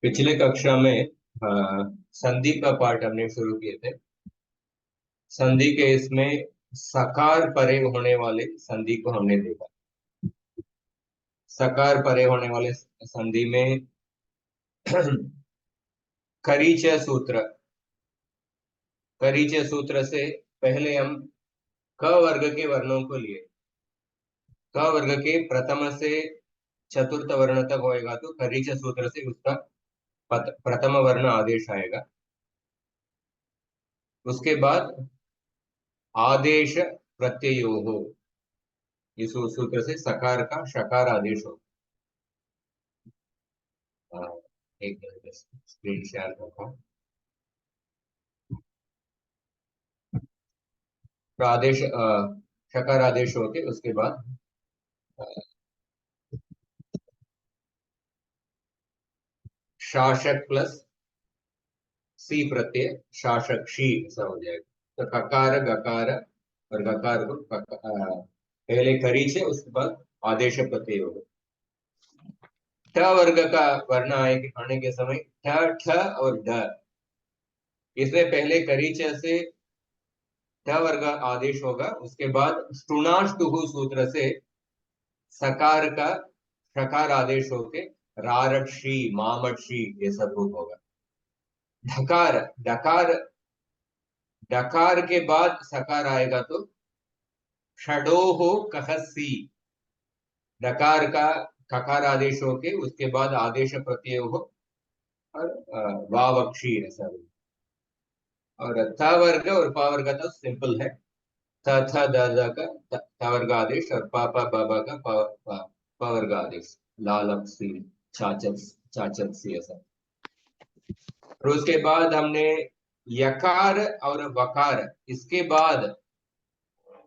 पिछले कक्षा में संधि का पाठ हमने शुरू किए थे। संधि के इसमें सकार परे होने वाले संधि को हमने देखा। सकार परे होने वाले संधि में खरीच सूत्र, खरीच सूत्र से पहले हम क वर्ग के वर्णों को लिए। क वर्ग के प्रथम से चतुर्थ वर्ण तक होएगा तो खरीच सूत्र से उसका प्रथम वर्ण आदेश आएगा। उसके बाद आदेश प्रत्ययो हो, इस सूत्र से सकार का शकार आदेश हो। एक स्क्रीन शेयर करता हूँ। तो आदेश शकार आदेश होके उसके बाद शासक प्लस सी प्रत्यय शासक शी ऐसा हो जाएगा। तो ककार गकार और गकार को पहले खरीच है, उसके बाद आदेश प्रत्यय होगा। ठ वर्ग का वर्ण आने के समय ठ ठ और ढ, इसमें पहले खरीच से ठ वर्ग आदेश होगा। उसके बाद ष्टुनाष्टुहु सूत्र से सकार का शकार आदेश होके रारक्षी मामक्षी ये सब रूप होगा। ढकार डकार, डकार के बाद सकार आएगा तो षडोहो कहसी, डकार का ककार आदेश होके उसके बाद आदेश प्रत्यय हो और वावक्षी ऐसा रूप। और थ वर्ग और प वर्ग तो सिंपल है। थ थ द द का थ वर्ग आदेश और प प ब ब का प वर्ग आदेश। लालक्षी चाचक चाचक सी ऐसा। और उसके बाद हमने यकार और वकार, इसके बाद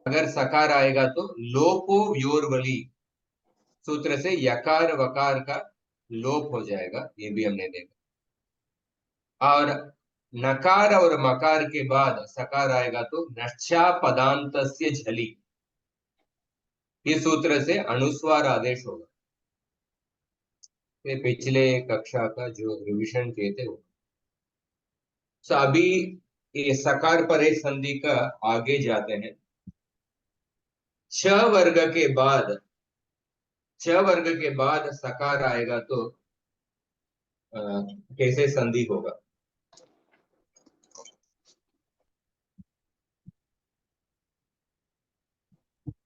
अगर सकार आएगा तो लोपो व्योरवली सूत्र से यकार वकार का लोप हो जाएगा, ये भी हमने देखा। और नकार और मकार के बाद सकार आएगा तो नक्षा पदांतस्य झली, इस सूत्र से अनुस्वार आदेश होगा। ये पिछले कक्षा का जो रिविजन किए थे वो। तो अभी ये सकार परे संधि का आगे जाते हैं। छ वर्ग के बाद, छ वर्ग के बाद सकार आएगा तो कैसे संधि होगा।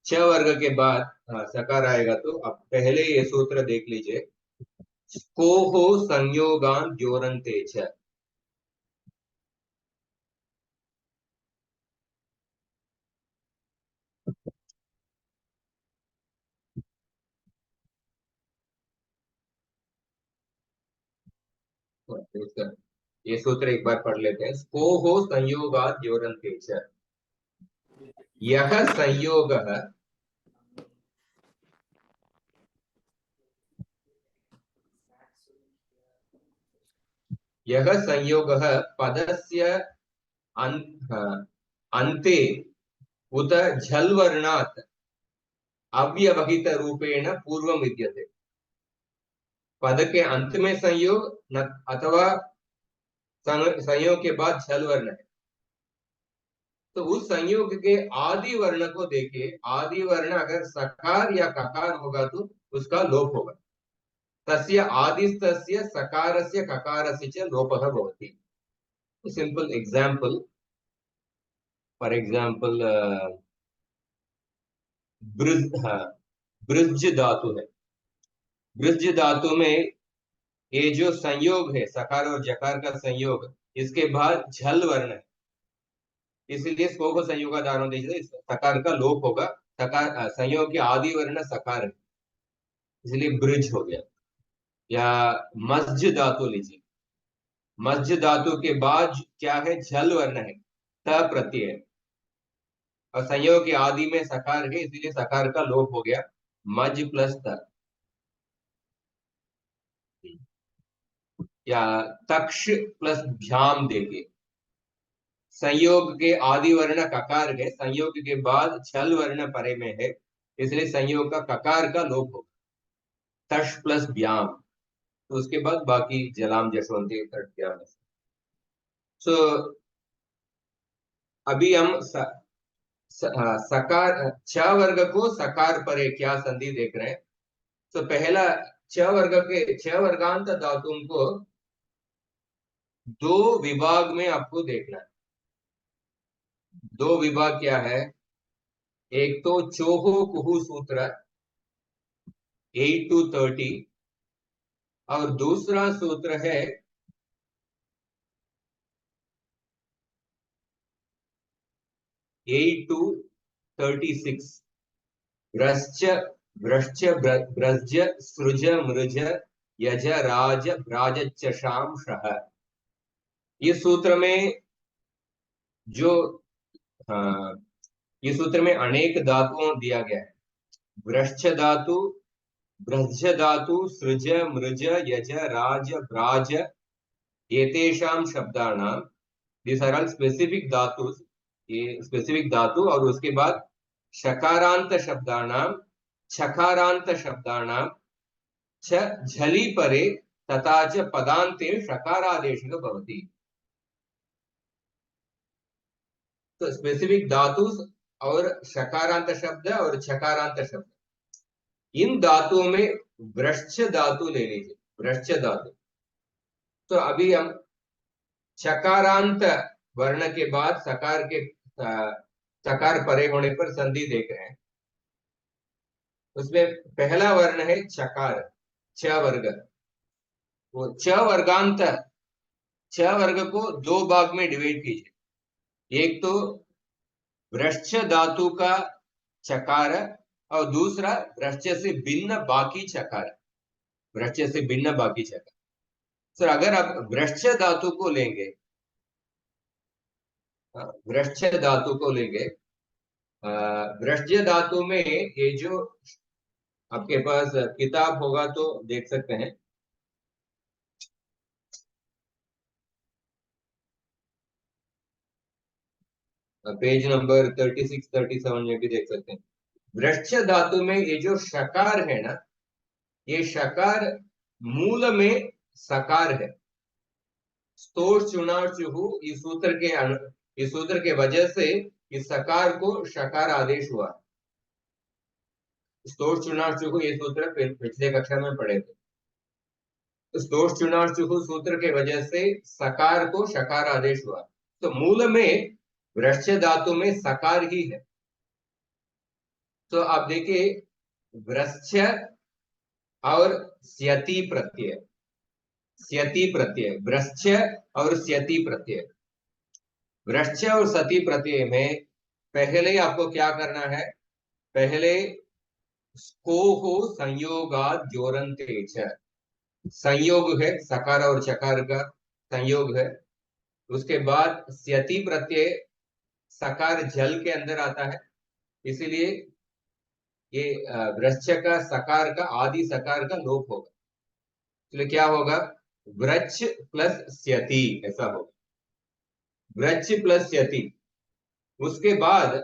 छ वर्ग के बाद सकार आएगा तो अब पहले ये सूत्र देख लीजिए। को हो संयोगान द्योरंते छ, ये सूत्र एक बार पढ़ लेते हैं। को हो संयोगात द्योरंते छ, यह संयोग, यह संयोग पदस्य अन्ते उत झल वर्णात् अव्यवहित रूपेण पूर्व विद्यते। पद के अंत में संयोग न अथवा संयोग के बाद झल वर्ण है तो उस संयोग के आदि वर्ण को देखे, आदि वर्ण अगर सकार या ककार होगा तो उसका लोप होगा। तस्य आदिस्तस्य सकारस्य ककारस्य च लोपः भवति। Simple example, for example Braj धातु है। ब्रज धातु में ये जो संयोग है सकार और जकार का संयोग, इसके बाद झल वर्ण है, इसलिए इसको को संयोगाधारण दीजिए, सकार का लोप होगा। सकार संयोग के आदि वर्ण सकार है, इसलिए ब्रिज हो गया। या मस्ज धातु लीजिए, मस्ज धातु के बाद क्या है, झल वर्ण है, त प्रत्यय है और संयोग के आदि में सकार है, इसलिए सकार का लोप हो गया, मज प्लस त। या तक्ष प्लस भ्याम देके, संयोग के आदि वर्ण ककार है, संयोग के बाद छल वर्ण परे में है, इसलिए संयोग का ककार का लोप होगा, तश प्लस व्याम। तो उसके बाद बाकी जलाम जशवंती तट। सो अभी हम सकार छ वर्ग को सकार परे क्या संधि देख रहे हैं। तो पहला छ वर्ग के छ वर्गांत धातुओं को दो विभाग में आपको देखना है। दो विभाग क्या है? एक तो चोहो कुहू सूत्र 8 to 30 और दूसरा सूत्र है 8 to 36। भ्रश्च भ्रश्च भ्रज सृज मृज यज राज भ्राजच्चशाम शह। ये सूत्र में जो हाँ, ये सूत्र में अनेक धातुओं दिया गया है। भ्रश्च धातु, भ्रज धातु, सृज मृज यज राज भ्राज एतेषां शब्दानां, दिस आर ऑल स्पेसिफिक धातु। ये स्पेसिफिक धातु और उसके बाद शकारांत शब्दानां छकारांत शब्दानां च झलि परे तथा च पदान्ते शकारादेशः भवति। तो स्पेसिफिक धातु और शकारांत शब्द और छकारांत शब्द, इन धातुओं में वृश्च धातु ले लीजिए। वृश्च धातु तो अभी हम चकारांत वर्ण के बाद सकार के सकार परे होने पर संधि देख रहे हैं। उसमें पहला वर्ण है चकार, छ वर्ग। वो छ वर्गांत, छ वर्ग को दो भाग में डिवाइड कीजिए। एक तो वृश्च धातु का चकार और दूसरा वृश्च से भिन्न बाकी चकार। वृश्च से भिन्न बाकी चकार। सर अगर आप वृश्च धातु को लेंगे, वृश्च धातु को लेंगे, वृश्च धातु में ये जो आपके पास किताब होगा तो देख सकते हैं। पेज नंबर 36 37 में भी देख सकते हैं। वृश्च धातु में ये जो शकार है ना, ये शकार मूल में सकार है। स्तोष चुनाव चुहु इस सूत्र के इस सूत्र के वजह से इस सकार को शकार आदेश हुआ। स्तोष चुनाव चुहु ये सूत्र पिछले कक्षा में पढ़े थे। तो स्तोष चुनाव चुहु सूत्र के वजह से सकार को शकार आदेश हुआ। तो मूल में वृश्च धातु में सकार ही है। तो आप देखिए वृश्च और स्यति प्रत्यय, स्यति प्रत्यय, वृश्च और स्यति प्रत्यय। वृश्च और सति प्रत्यय में पहले आपको क्या करना है? पहले स्कोहो संयोगाद जोरंते च, संयोग है सकार और चकार का संयोग है। उसके बाद स्यति प्रत्यय सकार जल के अंदर आता है, इसीलिए ये वृश्च का सकार का आदि सकार का लोप होगा। इसलिए क्या होगा? वृक्ष प्लस स्यति ऐसा होगा। वृक्ष प्लस स्यति। उसके बाद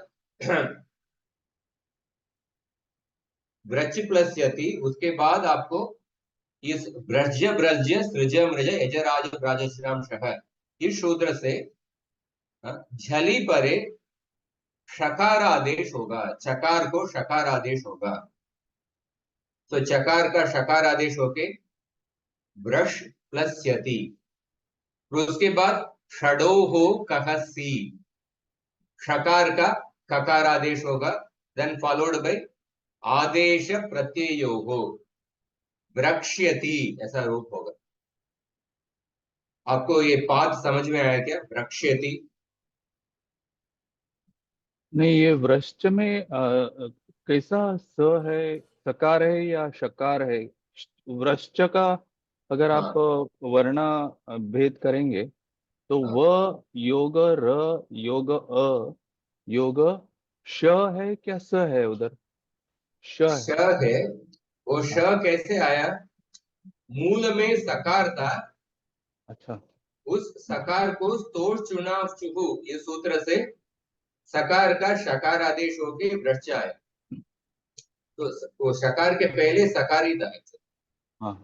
वृक्ष प्लस स्यति, उसके बाद आपको इस ब्रज ब्रज सृज मृज यजराज राजश्राम शह इस शूद्र से झली परे शकार आदेश होगा। चकार को शकार आदेश होगा। तो चकार का शकार आदेश होके ब्रश प्लस यति। उसके बाद षडो हो कहसी, शकार का ककार आदेश होगा। देन फॉलोड बाय आदेश प्रत्ययो हो वृक्ष्यति ऐसा रूप होगा। आपको ये पाठ समझ में आया क्या? वृक्ष्यति। नहीं, ये वृश्च में कैसा स है, सकार है या शकार है? वृश्च का अगर आप हाँ वर्ण भेद करेंगे तो हाँ। व योग र योग अ योग श है क्या स है? उधर श श है। है। वो श हाँ, कैसे आया? मूल में सकार था, अच्छा। उस सकार को स्तोष चुनाव चुहु ये सूत्र से सकार का शकार आदेश होके वृक्ष आया। तो वो शकार के पहले सकार ही था। हाँ,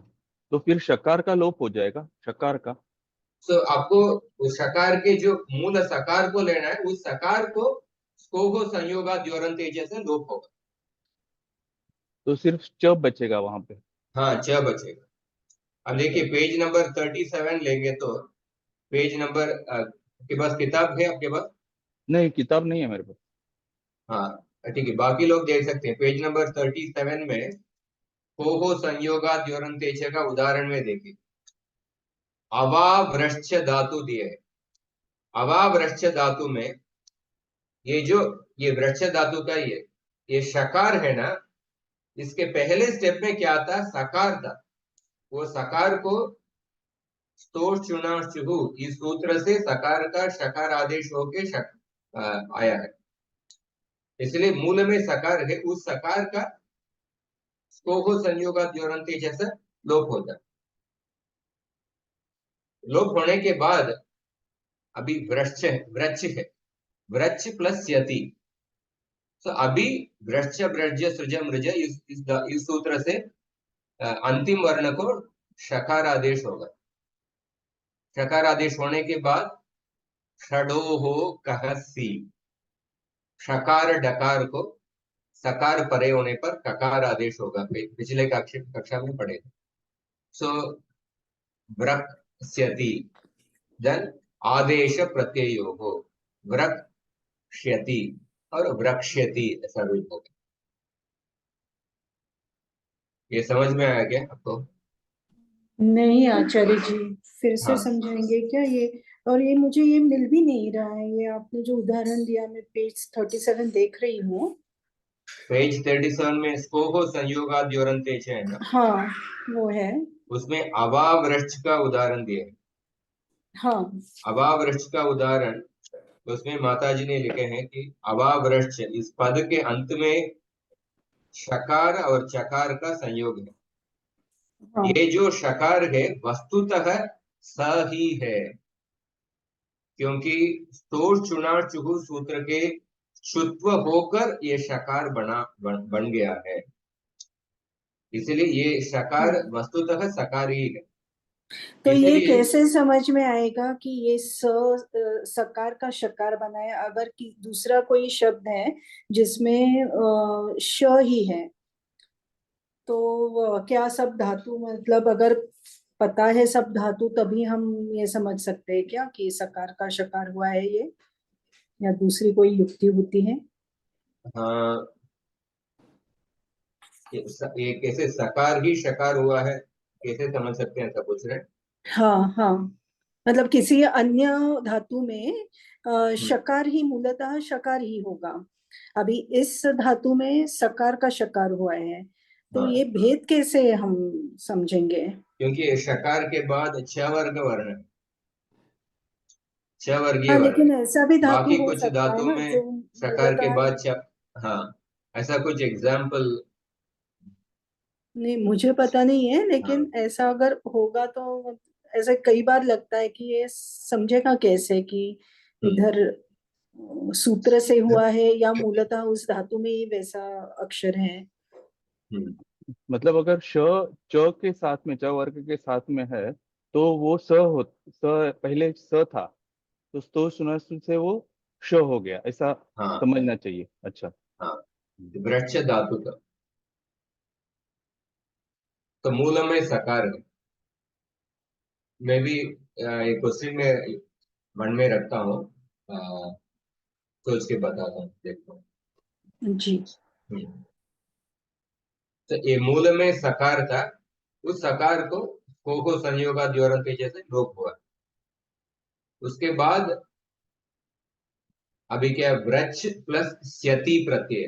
तो फिर शकार का लोप हो जाएगा, शकार का। तो आपको उस सकार के जो मूल सकार को लेना है, उस सकार को स्कोगो संयोगा द्योरंत से लोप होगा। तो सिर्फ च बचेगा वहां पे। हाँ, च बचेगा। अब देखिए पेज नंबर 37 लेंगे तो पेज नंबर आपके पास किताब है आपके पास? नहीं, किताब नहीं है मेरे पास। हाँ ठीक है, बाकी लोग देख सकते हैं पेज नंबर 37 में हो संयोगा द्योरंतेच का उदाहरण में देखिए। अवावृश्च धातु दिए है। अवावृश्च धातु में ये जो ये वृक्ष धातु का ये शकार है ना, इसके पहले स्टेप में क्या था, सकार था। वो सकार को स्तोष चुना चुहु इस सूत्र से सकार का शकार आदेश होके आया है। इसलिए मूल में सकार है, उस सकार का स्कोहो संयोगा द्योरंते जैसा लोप होता है। लोप होने के बाद अभी वृक्ष है, वृक्ष है, वृक्ष प्लस यति। तो अभी वृक्ष व्रज सृज मृज इस सूत्र से अंतिम वर्ण को शकार आदेश होगा। शकार आदेश होने के बाद षडोहो कहसी, शकार डकार को सकार परे होने पर ककार आदेश होगा। पिछले कक्षा में पढ़े थे। सो वृक्ष्यति देन आदेश प्रत्ययो हो, वृक्ष्यति और वृक्ष्यति ऐसा रूप होगा। ये समझ में आया क्या आपको? नहीं आचार्य जी, फिर से हाँ, समझाएंगे क्या ये? और ये मुझे ये मिल भी नहीं रहा है, ये आपने जो उदाहरण दिया, मैं पेज 37 देख रही हूँ। पेज 37 में स्कोहो संयोगा द्योरंते है ना, हाँ, वो है। उसमें अवावृक्ष का उदाहरण दिया है। हाँ। अवावृक्ष का उदाहरण तो उसमें माता जी ने लिखे हैं कि अवावृक्ष इस पद के अंत में शकार और चकार का संयोग है। हाँ। ये जो शकार है वस्तुतः स ही है, क्योंकि स्तोष चुनार चुहु सूत्र के शुत्व होकर ये शकार बन गया है। इसलिए ये शकार हाँ। वस्तुतः सकार ही है। तो ये इसलिए कैसे समझ में आएगा कि ये सकार का शकार बना है, अगर कि दूसरा कोई शब्द है जिसमें श ही है? तो क्या सब धातु, मतलब अगर पता है सब धातु, तभी हम ये समझ सकते हैं क्या कि सकार का शकार हुआ है ये, या दूसरी कोई युक्ति होती है? हाँ, ये कैसे सकार ही शकार हुआ है, कैसे समझ सकते हैं, ऐसा पूछ रहे हैं? हाँ हाँ, मतलब किसी अन्य धातु में हम्म, शकार ही, मूलतः शकार ही होगा। अभी इस धातु में सकार का शकार हुआ है, तो हाँ, ये भेद कैसे हम समझेंगे? क्योंकि शकार के बाद छ वर्ग वर्ण है, छ वर्गीय हाँ, वर्ण है। लेकिन ऐसा भी धातु बाकी हो कुछ सकता है धातु ना में जो शकार के मूलतः। बाद छ, हाँ, ऐसा कुछ एग्जाम्पल। नहीं, मुझे पता नहीं है, हाँ, लेकिन ऐसा अगर होगा तो ऐसा कई बार लगता है कि ये समझेगा कैसे कि हम्म, इधर सूत्र से हुआ है या मूलतः उस धातु में ही वैसा अक्षर है। हम्म, मतलब अगर श च के साथ में, च वर्ग के साथ में है, तो वो स पहले स था, तो स्तो सुनस्तु से वो श हो गया, ऐसा हाँ, समझना चाहिए। अच्छा। हाँ, वृक्ष धातु का तो मूल में सकार है। मैं भी एक क्वेश्चन में मन में रखता हूँ, सोच के बताता हूँ, देखता हूँ। जी। हम्म, तो ये मूल में सकार था, उस सकार को संयोगा द्योरंत जैसे लोप हुआ। उसके बाद अभी क्या, वृक्ष प्लस स्यति प्रत्यय।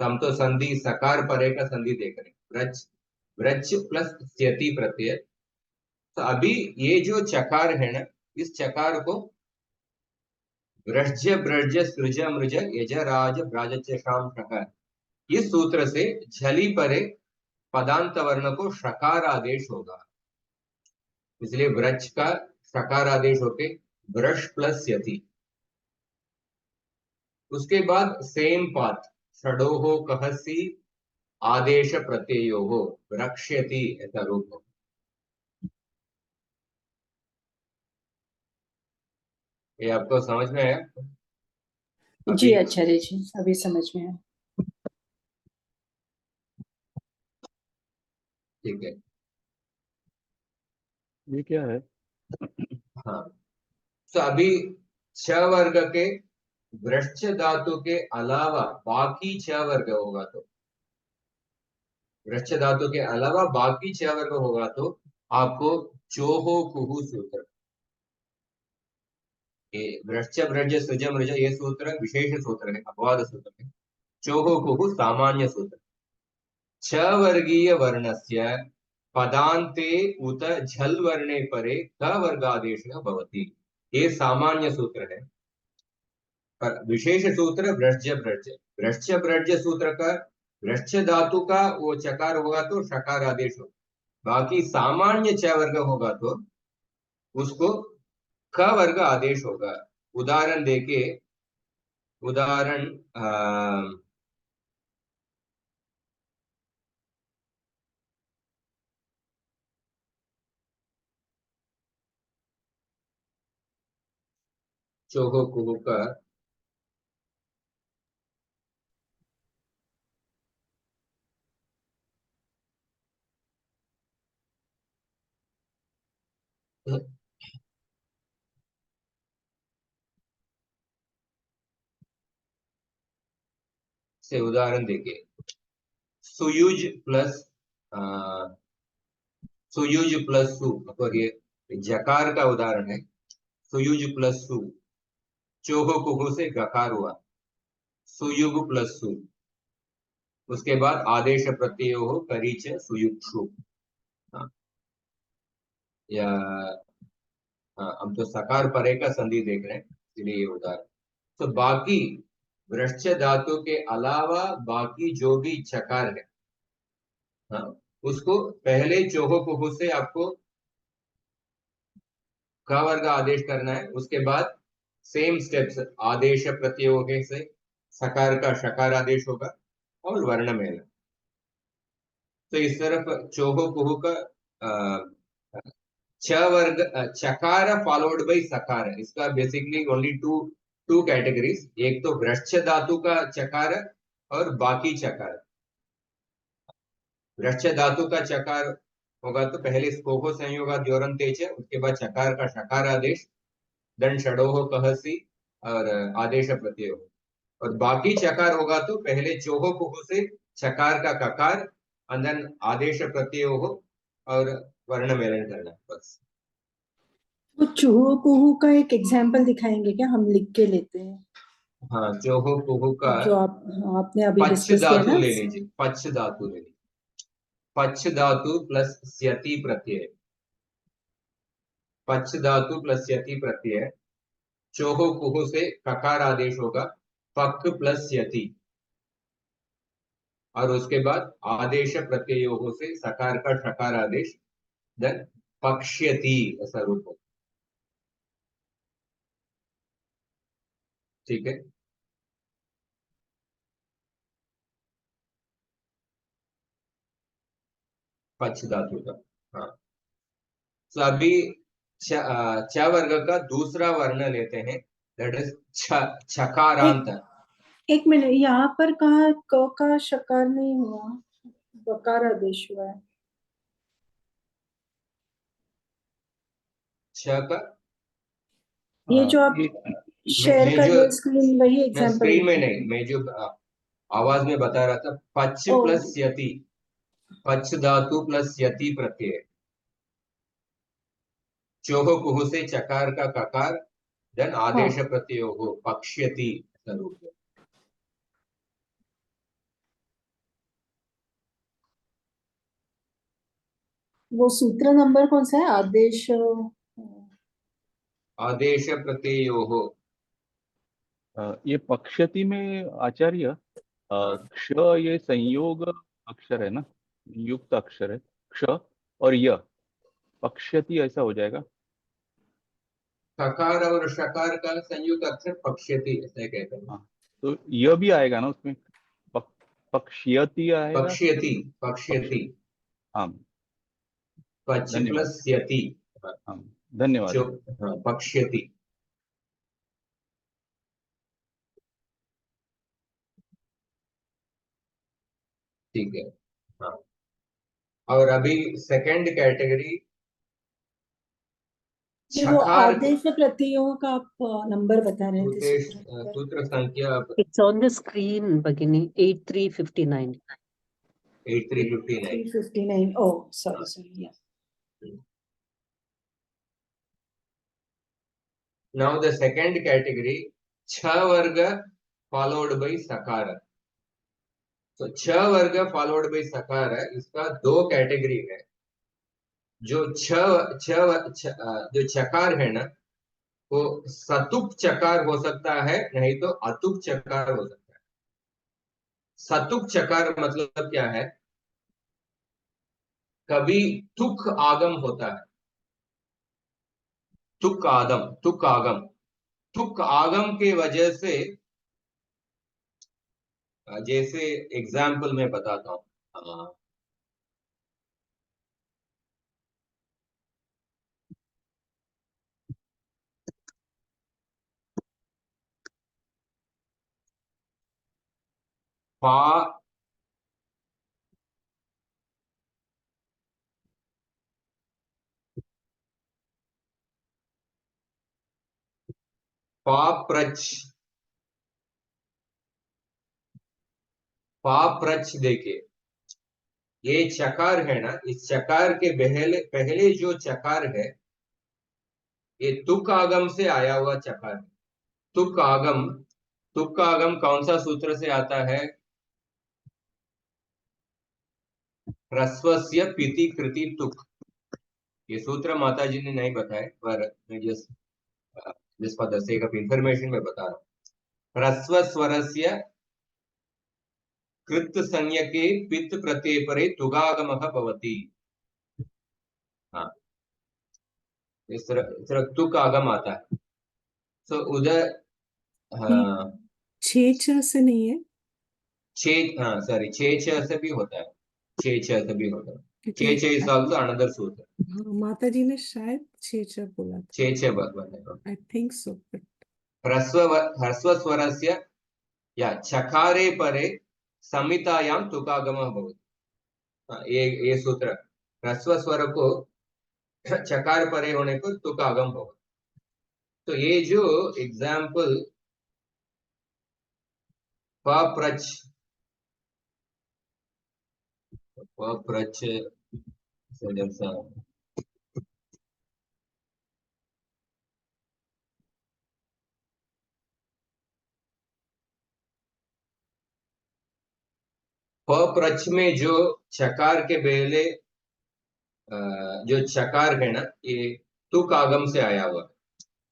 तो हम तो संधि सकार परे का संधि देख रहे हैं, वृक्ष, वृक्ष प्लस स्यति प्रत्यय। तो अभी ये जो चकार है ना, इस चकार को वृज्य ब्रज सृज मृज यज राज ब्राज शाम शकार इस सूत्र से झली परे पदांत वर्ण को शकार आदेश होगा। इसलिए वृक्ष का शकार आदेश होके वृष प्लस यति। उसके बाद सेम पाथ, षडोहो कहसी आदेश प्रत्ययो हो, रक्ष्यति ऐसा रूप हो। ये आपको समझ में आया? जी अभी आचार्य जी, अभी समझ में आया। ठीक है। ये क्या है? हाँ, तो अभी छ वर्ग के वृश्च धातु के अलावा बाकी छ वर्ग होगा तो, वृश्च धातु के अलावा बाकी छ वर्ग होगा तो आपको चोहो कुहु सूत्र, ये वृश्च वृज सृज मृज ये सूत्र विशेष सूत्र है, अपवाद सूत्र है। चोहो कुहु सामान्य सूत्र। छ वर्गीय वर्णस्य पदान्ते उत झल वर्णे परे क वर्गादेशः भवति, ये सामान्य सूत्र है। पर विशेष सूत्र वृश्च ब्रज, वृश्च ब्रज सूत्र का वृश्च धातु का वो चकार होगा तो शकार आदेश होगा। बाकी सामान्य च वर्ग होगा तो उसको क वर्ग आदेश होगा। उदाहरण देके, उदाहरण चोहो कुहु का से उदाहरण देके, सुयुज प्लस सुयुज प्लस सु, और ये जकार का उदाहरण है। सुयुज प्लस सु, चोहो कुहु से गकार हुआ, सुयुग प्लस सु, उसके बाद आदेश प्रत्यय हो करीच सुयुक्षु। हाँ, या हाँ, हम तो सकार परे का संधि देख रहे हैं, इसलिए ये उदाहरण। तो बाकी वृश्च धातु के अलावा बाकी जो भी चकार है, हाँ, उसको पहले चोहो कुहु से आपको क वर्ग आदेश करना है। उसके बाद सेम स्टेप्स, आदेश प्रत्यय से सकार का शकार आदेश होगा और वर्ण मेल। तो इस तरफ चोहो कुहु का छ वर्ग चकार फॉलोड बाई सकार, इसका बेसिकली ओनली टू कैटेगरीज, एक तो वृश्च धातु का चकार और बाकी चकार। वृश्च धातु का चकार होगा तो पहले स्कोहो संयोगा द्योरम तेज, उसके बाद चकार का शकार आदेश, दंड षडोह कहसी और आदेश प्रत्यय हो। और बाकी चकार होगा तो पहले चोहो कुहु से चकार का ककार, अंदर आदेश प्रत्यय हो और वर्ण मेलन करना, बस। तो चूहो कुहू का एक एग्जाम्पल दिखाएंगे क्या, हम लिख के लेते हैं। हाँ, चोहो कुहु का जो आपने अभी पच्छ डिस्कस किया धातु ना। ले लीजिए, पच्छ धातु ले लीजिए, पच्छ धातु प्लस स्यति प्रत्यय, पच्छ धातु प्लस स्यति प्रत्यय, चोहो कुहु से ककार आदेश होगा, पक प्लस यति, और उसके बाद आदेश प्रत्ययों से सकार का शकार आदेश, देन पक्ष्यति ऐसा रूप हो। ठीक है, पक्ष धातु का। हाँ, तो अभी च वर्ग का दूसरा वर्ण लेते हैं, दैट इज छकारांत। एक मिनट, यहाँ पर कहा क का शकार नहीं हुआ, बकार आदेश हुआ है। छ का ये जो आप ये शेयर मैं कर जो रहे स्क्रीन, वही मैं एग्जांपल स्क्रीन में लिखा नहीं, है। मैं जो आवाज में बता रहा था, पच्छ ओ, प्लस यति, पच्छ धातु प्लस यति प्रत्यय, चोह कुहु से चकार का ककार, देन आदेश हाँ, प्रत्यय हो पक्ष्यति ऐसा रूप है। वो सूत्र नंबर कौन सा है, आदेश? आदेश प्रत्यय हो। ये पक्षति में आचार्य, हाँ, क्ष ये संयोग अक्षर है ना, युक्त अक्षर है क्ष, और य पक्षति ऐसा हो जाएगा। ककार और शकार का संयुक्त अक्षर पक्ष्यति ऐसा कहते हैं। हाँ, तो य भी आएगा ना उसमें, पक, पक्षयति आएगा। पक्ष्यति, पक्ष, पक्ष्यति, हाँ, पच्छ धन्यवाद। प्लस यति। हाँ, हाँ, धन्यवाद। हाँ, पक्ष्यति। ठीक है। हाँ, और अभी सेकंड कैटेगरी ये वो छकार। आदेश प्रत्ययों का आप नंबर बता रहे थे सूत्र नंबर। सूत्र संख्या It's on the screen, Bhagini. 8359. 8359। 359 oh sorry yeah. Now the second category छ वर्ग followed by सकार। तो छ वर्ग फॉलोड बाई सकार है, इसका दो कैटेगरी है। जो जो चकार है ना, वो सतुक चकार हो सकता है, नहीं तो अतुक चकार हो सकता है। सतुक चकार मतलब क्या है? कभी तुक आगम होता है, तुक आगम, तुक आगम, तुक आगम के वजह से, जैसे एग्जाम्पल मैं बताता हूं। पा पाप्रच, पाप्रच देखिए, ये चकार है ना, इस चकार के पहले पहले जो चकार है, ये तुक आगम से आया हुआ चकार है। तुक आगम, तुक आगम कौन सा सूत्र से आता है? ह्रस्वस्य पिति कृति तुक। ये सूत्र माता जी ने नहीं बताया, पर मैं जिस for the sake of information में बता रहा हूं। ह्रस्व स्वरस्य कृत संज्ञके पित् प्रत्यय परे तुगागमः भवति। हाँ, इस तरह तुक आगम आता है। सो उधर हाँ, छह से नहीं है हाँ सॉरी, छह से भी होता है, छह से भी होता है। क्योंकि छह इज ऑल्सो अनदर सूत्र। हाँ, माता जी ने शायद छह बोला था। छह बनेगा। आई थिंक सो बट ह्रस्व स्वरस्य या चकारे परे संहितायां तुकागमः भवति। ये सूत्र ह्रस्व स्वर को चकार परे होने पर तुकागम होगा। तो ये जो एग्जाम्पल पप्रच, पप्रच से जैसा पप्रच में जो चकार के पहले जो चकार है ना, ये तुक आगम से आया हुआ,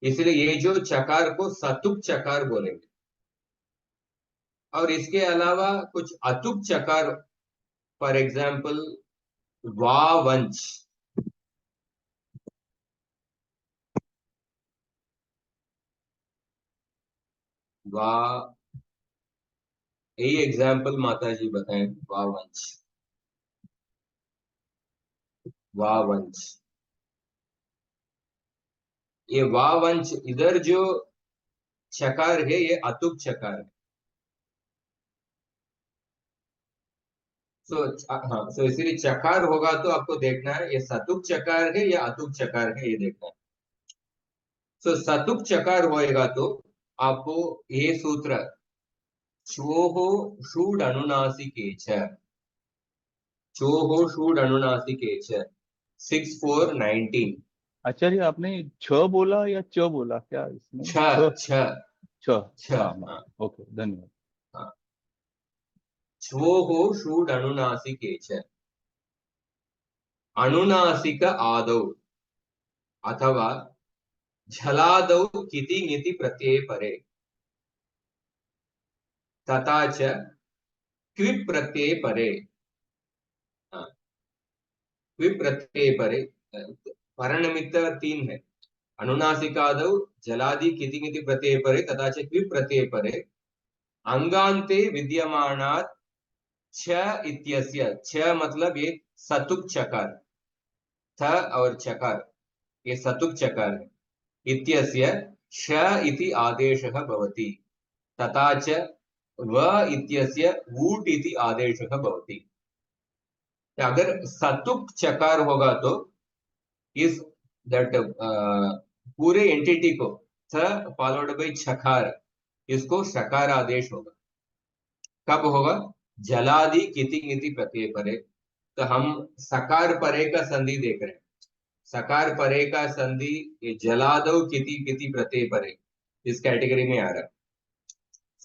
इसलिए ये जो चकार को सतुक चकार बोलेंगे। और इसके अलावा कुछ अतुक चकार, फॉर एग्जाम्पल वावंच, वा, यही एग्जाम्पल माता जी बताएं। वावंच, वावंच, ये वावंच, इधर जो चकार है ये अतुक चकार है। हाँ, सो इसीलिए चकार होगा तो आपको देखना है ये सतुक चकार है या अतुक चकार है, ये देखना है। सो सतुक चकार होएगा तो आपको ये सूत्र चोः षूड अनुनासिके च, चोः षूड अनुनासिके च 6419। आचार्य आपने छ बोला या च बोला क्या इसमें? छ छ छ छ हाँ हाँ, ओके धन्यवाद। हाँ। चोः षूड अनुनासिके च, अनुनासिक आदौ अथवा झलादौ किति ङिति प्रत्यय परे तथा च क्विप प्रत्यय परे। हाँ, क्विप प्रत्यय परे परनिमित्त तीन है। अनुनासिकादौ जलादि किति ङिति प्रत्यय परे तथा च क्विप प्रत्यय परे अंगान्ते विद्यमानात् छ इत्यस्य, छ मतलब ये सतुक चकार, थ और चकार ये सतुक चकार है। इत्यस्य श इति आदेशः भवति तथा च व इत्यस्य वूट इति आदेशः भवति। अगर सतुक चकार होगा तो इस दैट पूरे एंटिटी को थ फॉलोड बाय छकार, इसको शकार आदेश होगा। कब होगा? जलादि किति इति प्रत्यय परे। तो हम सकार परे का संधि देख रहे हैं। सकार परे का संधि ये जलादो किति किति प्रत्यय परे इस कैटेगरी में आ रहा है।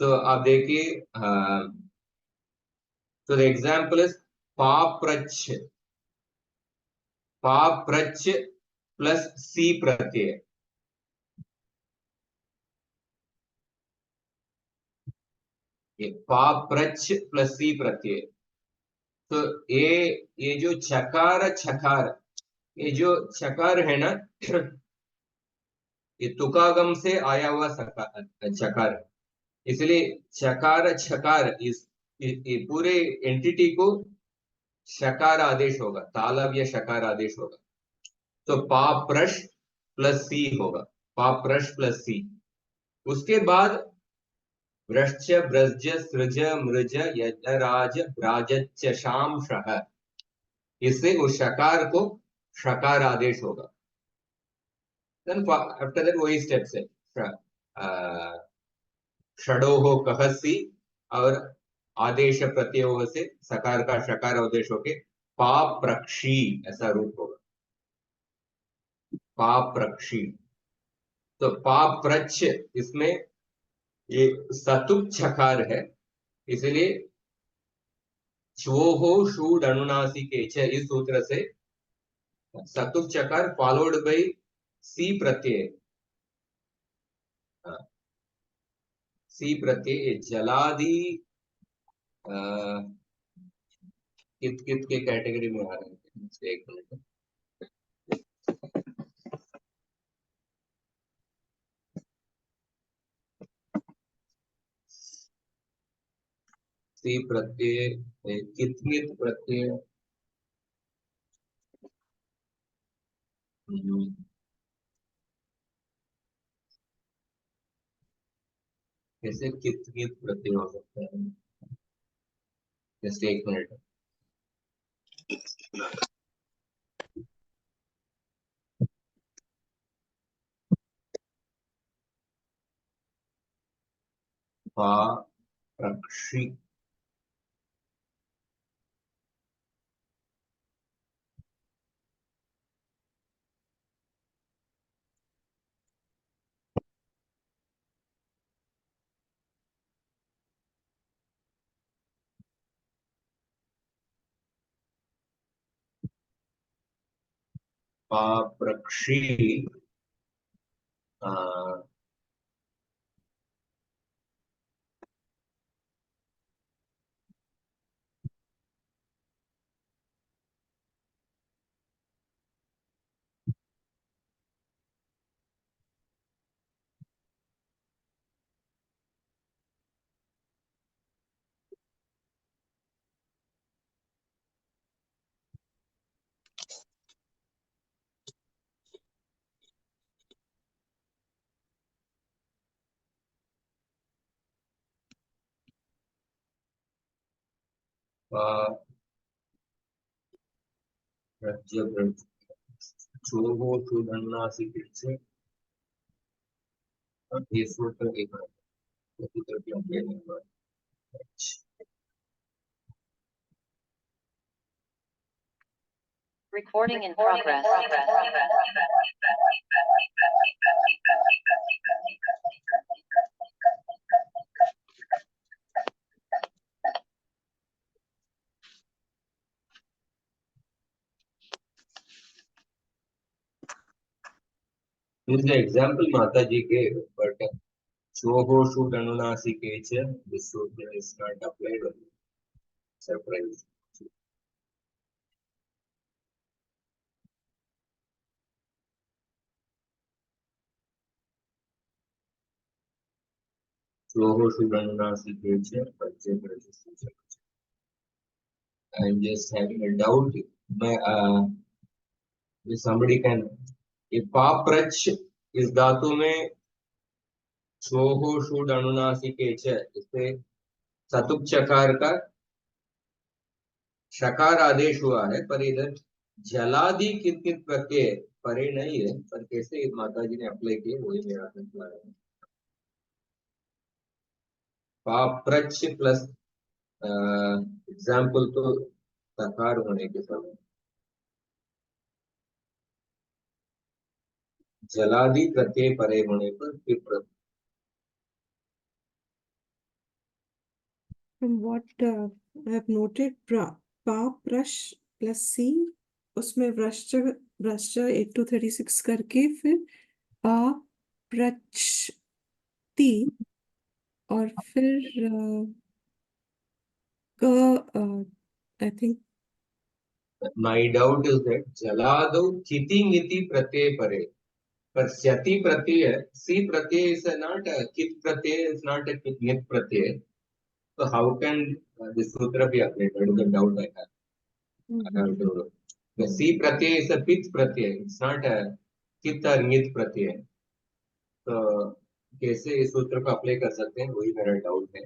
सो आप देखिए, तो द एग्जांपल इज पाप्रच्छ, पाप्रच्छ प्लस सी प्रत्यय, ये पाप्रच्छ प्लस सी प्रत्यय। तो ये जो चकार छकार, ये जो चकार है ना, ये तुकागम से आया हुआ चकार, इसलिए चकार छकार ये पूरे एंटिटी को शकार आदेश होगा, तालब या शकार आदेश होगा। तो पाप्रश प्लस सी होगा, पाप्रश प्लस सी। उसके बाद वृश्च ब्रज सृज मृज यजराज राजच्यशांशः, इससे उस शकार को शकार आदेश होगा। देन आफ्टर दैट वही स्टेप्स है, षडोहो कहसी और आदेश प्रत्यय से सकार का शकार आदेश होके पाप्रक्षी ऐसा रूप होगा, पाप्रक्षी। तो पाप्रच्छ इसमें ये सतुक छकार है, इसलिए श्वोहो शूड अनुनासिके च, इस सूत्र से सतुक चकार फॉलोड बाय सी प्रत्यय, सी प्रत्यय जलादि कित कित के कैटेगरी में आ रहे हैं। एक मिनट, सी प्रत्यय कित प्रत्यय, कैसे कित प्रत्यय हो सकता है? जस्ट एक मिनट, पाप्रक्षी, पाप्रक्षी राज्य ब्रज चोहो सुधन्नासिके च, ये सूत्र एक है। Recording in progress. This is the example Mata ji gave, but Choho should Anunasike ch, this sutra is not applied on surprise. Choho should Anunasike ch, Bajje Braja Suja. I am just having a doubt. If somebody can, if Paprach इस धातु में छोहो should अनुनासिके च, इससे सतुक चकार का शकार आदेश हुआ है, पर इधर जलादि कित कित प्रत्यय परे नहीं है, पर कैसे माता जी ने अप्लाई किए वही मेरा सवाल है। पाप्रच प्लस एग्जाम्पल तो सकार होने के समय जलादि प्रत्यय परे होने पर फिर From what I have noted, pa prash plus c, उसमें vrashcha 8 to 36 करके फिर pa prachti और फिर I think my doubt is that जलादौ किति ङिति प्रत्यय परे, पर स्यति प्रत्यय सी प्रत्यय is not a kit pratyay, is not a ङित Pratyaya, so how can this sutra be applied? That is the doubt I have. I have to, the C pratyay is a pit pratyay, it's not a kit or ङित प्रत्यय, तो कैसे इस सूत्र को apply कर सकते हैं वही मेरा डाउट है।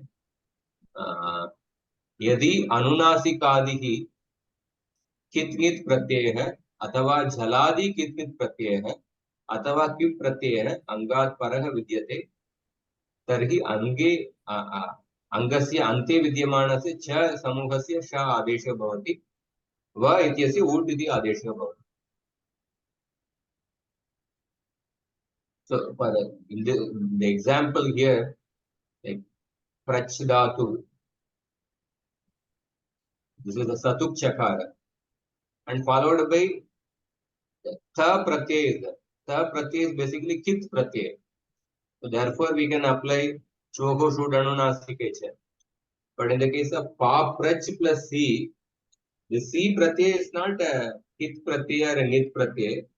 यदि अनुनासिकादि ही कित प्रत्यय है अथवा झलादि कित प्रत्यय है अथवा किप प्रत्यय है अंगात् परः विद्यते तर्हि अंगे अंगस्य अन्ते विद्यमानस्य च समूहस्य श आदेशः भवति व इत्यस्य ऊट् इति आदेशः भवति। So for the example here, like prach dhatu, this is a satuk chakara, and followed by tha pratyay is there. Tha pratyay is basically kit pratyay. So therefore we can apply choho should anunasikecha. But in the case of pa prach plus c, the c pratyay is not a kit pratyay or a nit pratyay.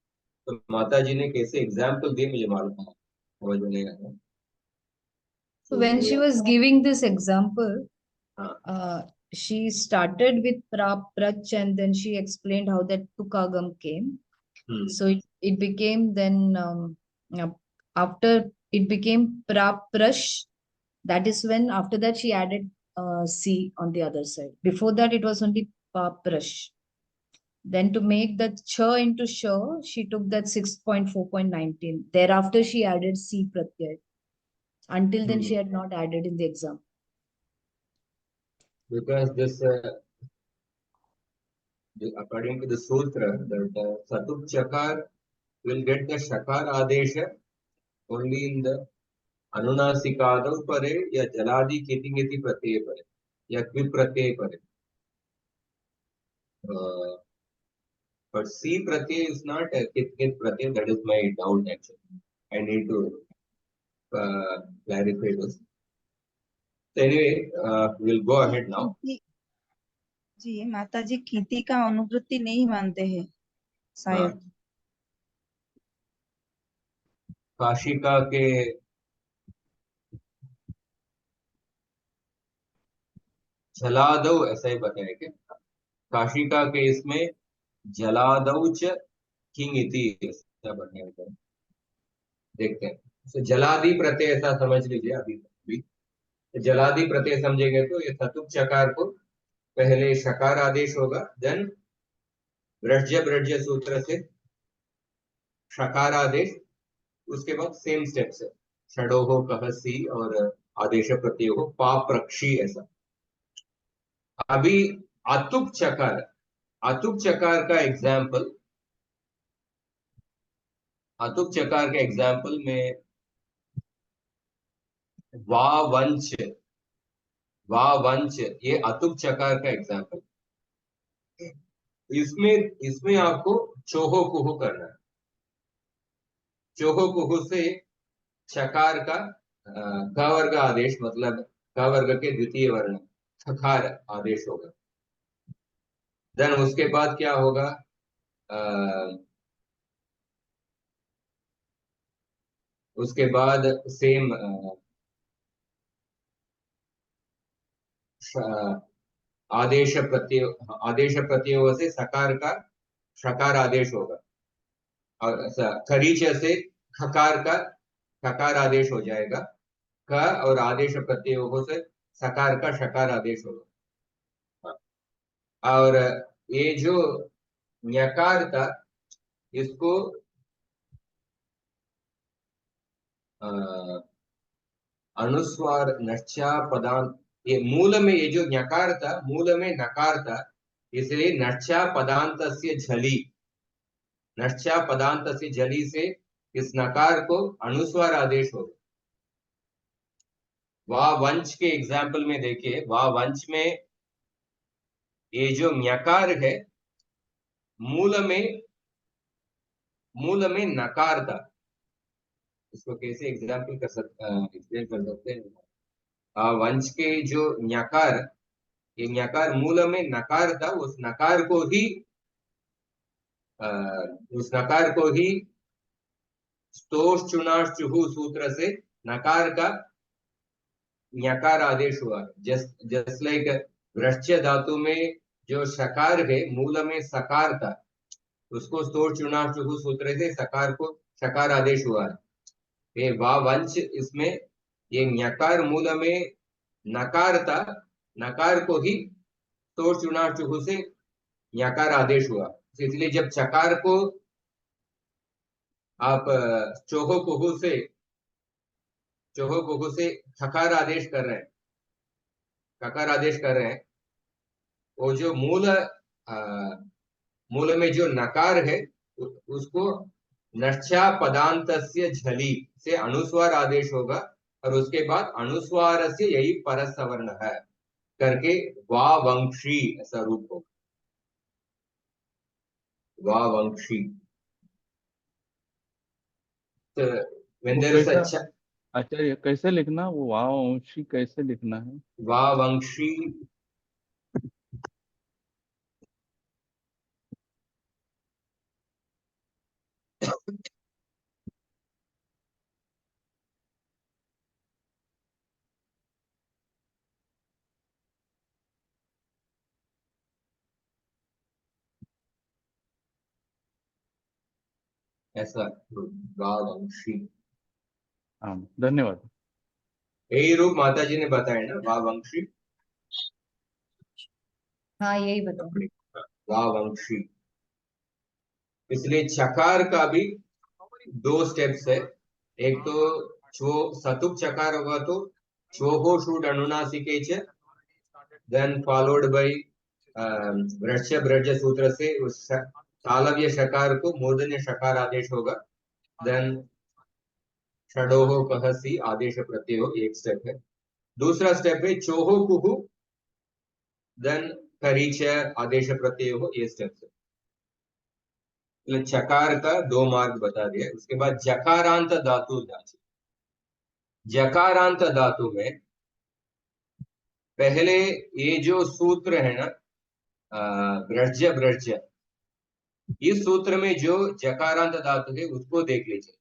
तो माता जी ने कैसे example दिए मुझे मालूम है, समझ में नहीं आया। So when she was giving this example, हाँ, she started with prach and then she explained how that tukagam came. So it became then after it became prash. That is when after that she added c on the other side. Before that it was only prash. Then to make that cha into sha, she took that 6.4.19. Thereafter she added c pratyay. Until then she had not added in the exam. because this according to the sutra that satuk chakar will get the shakar adesha only in the anunasikadav pare ya jaladi kitingiti pratyay pare ya kvip pratyay pare, but c pratyay is not a kitkit pratyay. That is my doubt actually. I need to clarify this. So anyway, we'll go ahead now. जी माता जी खेती का अनुवृत्ति नहीं मानते हैं शायद। काशिका के जलादौ ऐसा ही बताया क्या? काशिका के इसमें जलादौ च किंग इति ऐसा बताया क्या? देखते हैं। तो जलादि प्रत्यय ऐसा समझ लीजिए अभी जलादि प्रत्यय समझेंगे तो ये सतुक चकार को पहले शकार आदेश होगा, देन ब्रज सूत्र से शकार आदेश, उसके बाद सेम स्टेप्स है षडोहो कहसी और आदेश प्रत्यय हो पाप रक्षी ऐसा। अभी अतुक चकार का एग्जाम्पल, अतुक चकार के एग्जाम्पल में वावंच ये अतुक चकार का एग्जाम्पल। इसमें आपको चोहो कुहु करना है। चोहो कुहु से चकार का क वर्ग आदेश, मतलब क वर्ग के द्वितीय वर्ण थकार आदेश होगा। देन उसके बाद क्या होगा, उसके बाद सेम आदेश प्रत्यय से सकार का शकार आदेश होगा और खरीच से खकार का खकार आदेश हो जाएगा। क और आदेश प्रत्यय से सकार का शकार आदेश होगा। और ये जो ञकार था इसको अनुस्वार नश्चा पदांत, ये मूल में ये जो ञकार था मूल में नकार था, इसलिए नश्चा पदांतस्य झलि, नश्चा पदांतस्य झलि से इस नकार को अनुस्वार आदेश हो गया। वाह वंश के एग्जाम्पल में देखिए, वाह वंश में ये जो ञकार है मूल में नकार था। इसको कैसे एग्जाम्पल कर सकते एक्सप्लेन कर सकते हैं। वंश के जो ञकार, ये ञकार मूल में नकार था, उस नकार को ही स्तोष चुनाश चुहु सूत्र से नकार का ञकार आदेश हुआ। जस्ट लाइक वृश्च धातु में जो शकार है मूल में सकार था, उसको स्तोष चुनाश चुहु सूत्र से सकार को शकार आदेश हुआ है। ये वा वंश, इसमें ये ञकार मूल में नकार था, नकार को ही स्तोष चुनाश चुहु से ञकार आदेश हुआ। इसलिए जब चकार को आप चोहो कुहु से खकार आदेश कर रहे हैं, ककार आदेश कर रहे हैं, वो जो मूल में जो नकार है उसको नश्चा पदांतस्य झलि से अनुस्वार आदेश होगा, और उसके बाद अनुस्वार से यही परसवर्ण है करके वावंशी ऐसा रूप होगा। वावंशी। तो when वो there is कैसा a आचार्य, कैसे लिखना, वो वावंशी कैसे लिखना है? वावंशी, ऐसा वावंशी। हाँ, धन्यवाद। यही रूप माता जी ने बताया ना, वावंशी। हाँ यही बताओ। वावंशी। इसलिए चकार का भी दो स्टेप्स है। एक तो छो सतुक चकार होगा तो छोहो शूट अनुनासिके च, देन फॉलोड बाय वृक्ष ब्रज सूत्र से उस तालव्य शकार को मूर्धन्य शकार आदेश होगा। देन षडोहो कहसी आदेश प्रत्यय हो, एक स्टेप है। दूसरा स्टेप है चोहो कुहु देन करीच आदेश प्रत्यय हो, ये स्टेप है। चकार का दो मार्ग बता दिया। उसके बाद जकारांत धातु जांचे। जकारांत धातु में पहले ये जो सूत्र है ना, ब्रज ब्रज, इस सूत्र में जो जकारांत धातु है उसको देख लीजिए।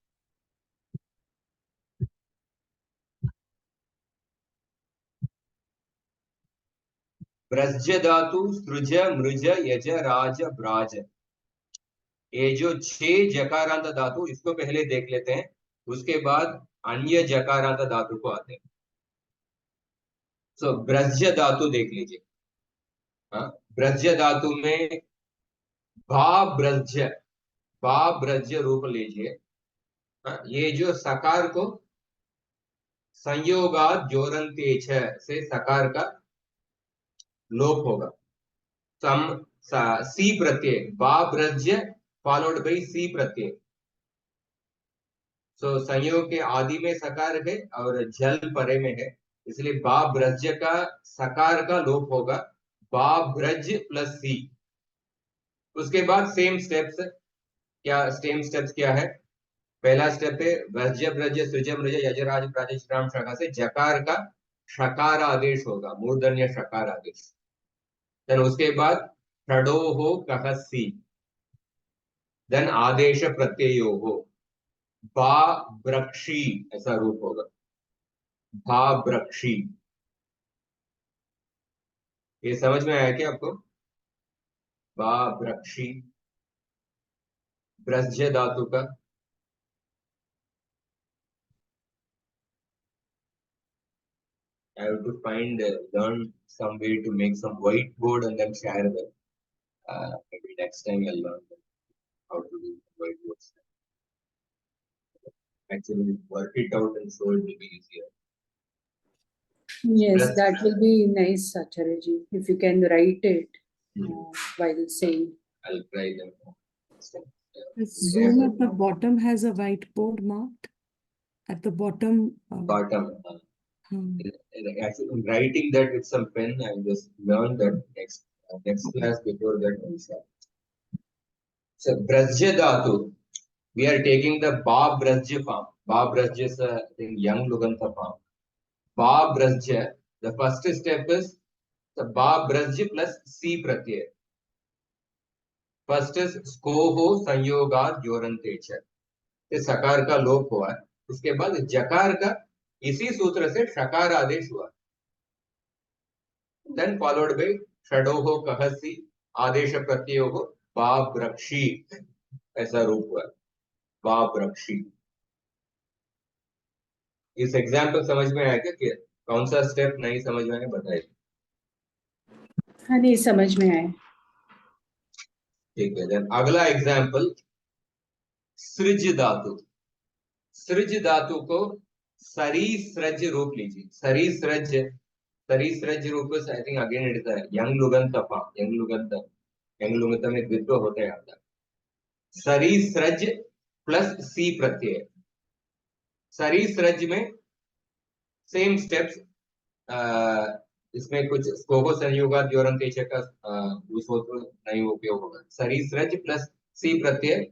ब्रज धातु सृज मृज यज राज ब्राज, ये जो 6 जकारांत धातु, इसको पहले देख लेते हैं, उसके बाद अन्य जकारांत धातु को आते हैं। सो ब्रज धातु देख लीजिए। ब्रज धातु में भा ब्रज रूप लीजिए। ये जो सकार को संयोगात जोरंते छ से सकार का लोप होगा। सी प्रत्यय, बा ब्रज फॉलोड बाई सी प्रत्यय। सो संयोग के आदि में सकार है और जल परे में है, इसलिए बा ब्रज का सकार का लोप होगा, बा ब्रज प्लस सी। उसके बाद सेम स्टेप्स क्या है? पहला स्टेप है ब्रज ब्रज सृज मृज यजराज प्राज श्राम शाखा से जकार का शकार आदेश होगा, मूर्धन्य शकार आदेश। देन उसके बाद षडो हो कहसी, देन आदेश प्रत्ययो हो, बा ब्रक्षी ऐसा रूप होगा, भा ब्रक्षी। ये समझ में आया क्या आपको? बा ब्रक्षी ब्रज धातु का I have to learn some way to make some whiteboard and then share them. Maybe next time I'll learn how to do whiteboards. Actually, work it out and so it will be easier. Yes, Yes. that will be nice, Acharya-ji, if you can write it while saying. I'll try them. Zoom at the bottom has a whiteboard marked at the bottom. Bottom. Hmm. Actually, writing that with some pen, I just learned that next class. Before that also. So Brajya Dhatu, we are taking the Ba Brajya form. Ba Brajya is a young Luganta form. Ba Brajya, the first step is the Ba Brajya plus C Pratyaya. First is स्को हो संयोगात योरंतेच, ये सकार का लोप हुआ है। उसके बाद जकार का इसी सूत्र से शकार आदेश हुआ, देन फॉलोड बाय षडो हो कहसी आदेश प्रत्ययो हो बाब्रक्षी, ऐसा रूप हुआ बाब्रक्षी। इस एग्जाम्पल समझ में आया क्या? कौन सा स्टेप नहीं समझ में आया बताइए। हाँ, नहीं समझ में आए। ठीक है, देन अगला एग्जाम्पल सृज धातु। सृज धातु को सरीसृज रूप लीजिए। सरीसृज, सरीसृज रूप I think again it is यंग लुगंत फॉर्म। यंग लुगंत में द्वित्व होते हैं आता। सरीसृज प्लस सी प्रत्यय। सरीसृज में सेम स्टेप्स, इसमें कुछ स्कोगो संयोगात द्योरंतेच का सूत्र नहीं उपयोग होगा। सरीसृज प्लस सी प्रत्यय,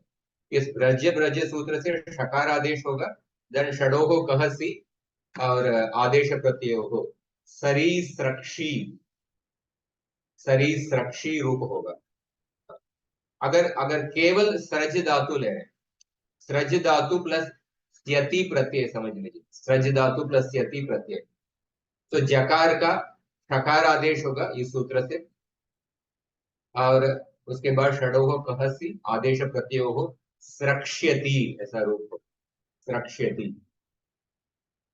इस ब्रज्य ब्रज्य सूत्र से शकार आदेश होगा, देन षडो हो कहसी और आदेश प्रत्यय हो सरीसृक्षी, सरीसृक्षी रूप होगा। अगर केवल सृज धातु ले, सृज धातु प्लस यति प्रत्यय समझ लीजिए, सृज धातु प्लस यति प्रत्यय, तो जकार का शकार आदेश होगा इस सूत्र से, और उसके बाद षडो हो कहसी आदेश प्रत्यय हो स्रक्ष्यति, ऐसा रूप हो स्रक्ष्यति।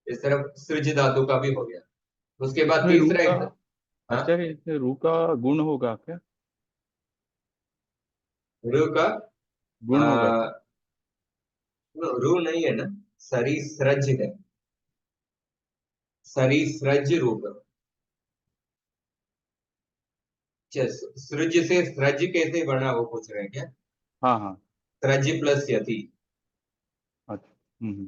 इस तरफ सृज धातु का भी हो गया। उसके बाद रू तीसरा का, हाँ? आचार्य इसमें रू का गुण होगा क्या? रू का गुण होगा? रू नहीं है ना, सरीसृज है, सरीसृज रूप। सृज से सृज कैसे बना वो पूछ रहे हैं क्या? हाँ हाँ, सृज प्लस यति। अच्छा।